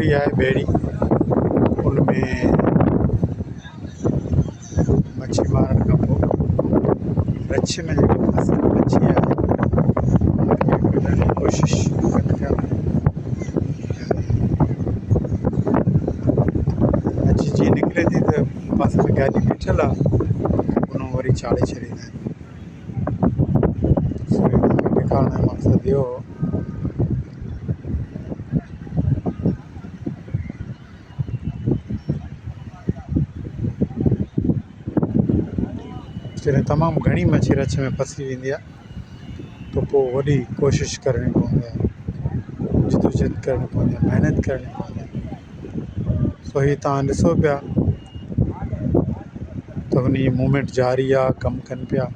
पोखरी है बेड़ी, उनमें मच्छी मारण खां पोइ रछ में जेको फसल मच्छी आहे उनखे कढण जी कोशिशि कनि पिया। मच्छी जीअं निकिरे थी त पासे में गाॾी बीठल आहे, उन वरी चाढ़े छॾींदा आहिनि। ॾेखारण जो मक़सदु इहो हो जॾहिं तमामु घणी मच्छी रछ में फसी वेंदी आहे त पोइ वॾी कोशिशि करणी पवंदी आहे, जदोजहद करणी पवंदी आहे, महिनत करणी पवंदी आहे। सो हीअ तव्हां ॾिसो पिया त उन जी मूवमेंट जारी आहे, कमु कनि पिया।